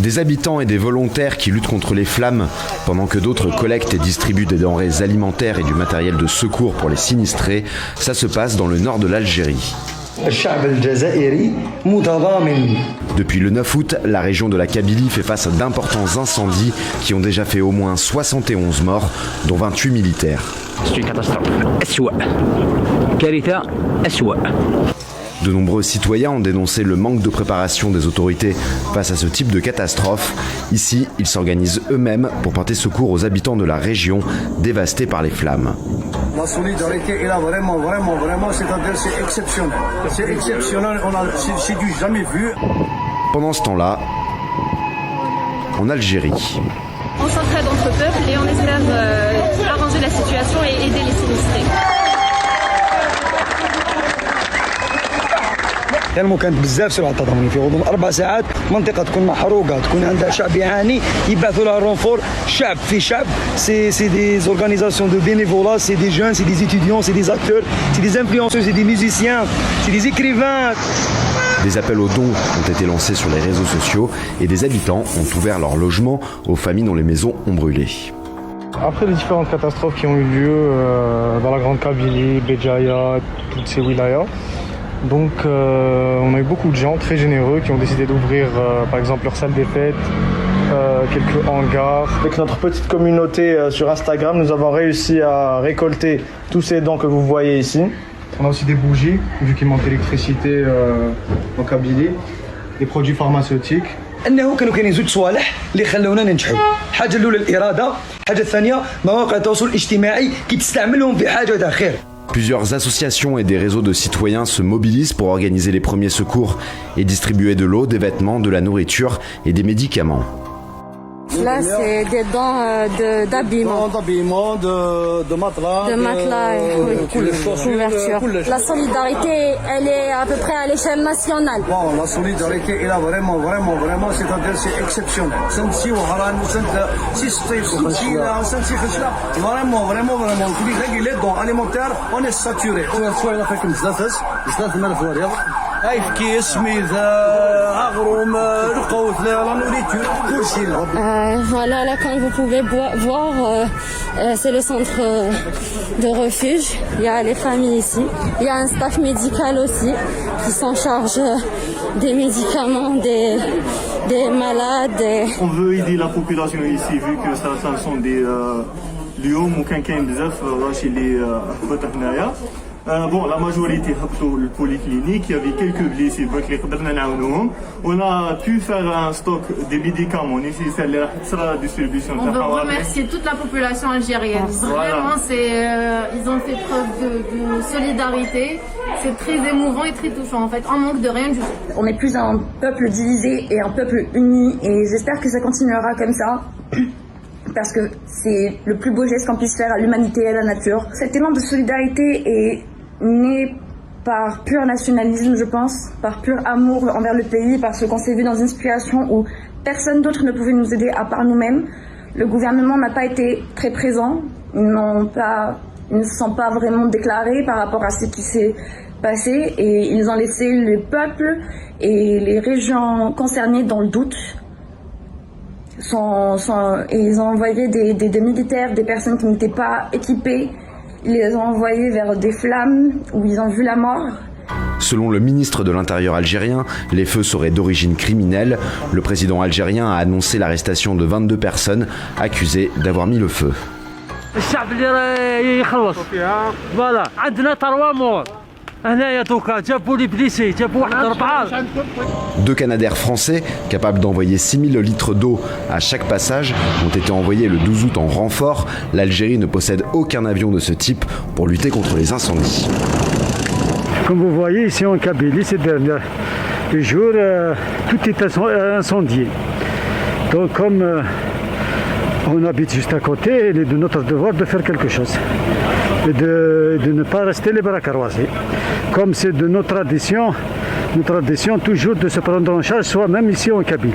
Des habitants et des volontaires qui luttent contre les flammes pendant que d'autres collectent et distribuent des denrées alimentaires et du matériel de secours pour les sinistrés, ça se passe dans le nord de l'Algérie. Depuis le 9 août, la région de la Kabylie fait face à d'importants incendies qui ont déjà fait au moins 71 morts, dont 28 militaires. C'est une catastrophe. De nombreux citoyens ont dénoncé le manque de préparation des autorités face à ce type de catastrophe. Ici, ils s'organisent eux-mêmes pour porter secours aux habitants de la région dévastée par les flammes. La solidarité est là vraiment, c'est-à-dire c'est exceptionnel. C'est exceptionnel, c'est du jamais vu. Pendant ce temps-là, en Algérie. On s'entraide entre peuples et on espère arranger la situation et aider les sinistrés. يعني كانت بزاف سرعه تضامني في غضون 4 ساعات منطقه تكون محروقه تكون عندها شعب يعاني يبعثوا لها رونفور شعب في شعب سي دي اورغانيزاسيون دو bénévolat سي دي جون سي دي étudiants سي دي acteurs سي دي influenceurs سي دي musiciens سي دي écrivains. Des appels aux dons ont été lancés sur les réseaux sociaux et des habitants ont ouvert leur logement aux familles dont les maisons ont brûlé. Après les différentes catastrophes qui ont eu lieu dans la Grande Kabylie, Béjaïa, toutes ces wilayas, donc on a eu beaucoup de gens très généreux qui ont décidé d'ouvrir par exemple leur salle des fêtes, quelques hangars. Avec notre petite communauté sur Instagram, nous avons réussi à récolter tous ces dons que vous voyez ici. On a aussi des bougies, vu qu'il manque d'électricité en Kabylie, des produits pharmaceutiques. انه كانوا كاينين زوج صوالح اللي خلونا ننجحوا. الحاجه الاولى الاراده، الحاجه الثانيه مواقع التواصل الاجتماعي كي تستعملهم في حاجه تاع خير. Plusieurs associations et des réseaux de citoyens se mobilisent pour organiser les premiers secours et distribuer de l'eau, des vêtements, de la nourriture et des médicaments. Là, c'est des dents d'habillement. De matelas. De matelas, oui. Couverture. La solidarité, elle est à peu près à l'échelle nationale. Bon, la solidarité est là vraiment, c'est-à-dire c'est exceptionnel. Vraiment. Les dons alimentaires, on est saturé. Voilà, là, comme vous pouvez voir, c'est le centre de refuge. Il y a les familles ici. Il y a un staff médical aussi qui s'en charge des médicaments, des malades. On veut aider la population ici, vu que ça sont des lieux où bon, la majorité le polyclinique, il y avait quelques blessés, on a pu faire un stock de médicaments nécessaires à la distribution. On veut remercier toute la population algérienne. Vraiment, ils ont fait preuve de solidarité. C'est très émouvant et très touchant. En fait, on manque de rien du tout. On est plus un peuple divisé et un peuple uni, et j'espère que ça continuera comme ça. Parce que c'est le plus beau geste qu'on puisse faire à l'humanité et à la nature. Cet élan de solidarité est né par pur nationalisme, je pense, par pur amour envers le pays, parce qu'on s'est vu dans une situation où personne d'autre ne pouvait nous aider à part nous-mêmes. Le gouvernement n'a pas été très présent, ils ne se sont pas vraiment déclarés par rapport à ce qui s'est passé, et ils ont laissé le peuple et les régions concernées dans le doute. Et ils ont envoyé des militaires, des personnes qui n'étaient pas équipées. Ils les ont envoyés vers des flammes où ils ont vu la mort. Selon le ministre de l'Intérieur algérien, les feux seraient d'origine criminelle. Le président algérien a annoncé l'arrestation de 22 personnes accusées d'avoir mis le feu. Deux Canadair français, capables d'envoyer 6000 litres d'eau à chaque passage, ont été envoyés le 12 août en renfort. L'Algérie ne possède aucun avion de ce type pour lutter contre les incendies. Comme vous voyez ici en Kabylie, ces derniers jours, tout est incendié. Donc comme on habite juste à côté, il est de notre devoir de faire quelque chose. Et de ne pas rester les bras croisés. Comme c'est de notre tradition toujours de se prendre en charge soi-même ici en Kabylie.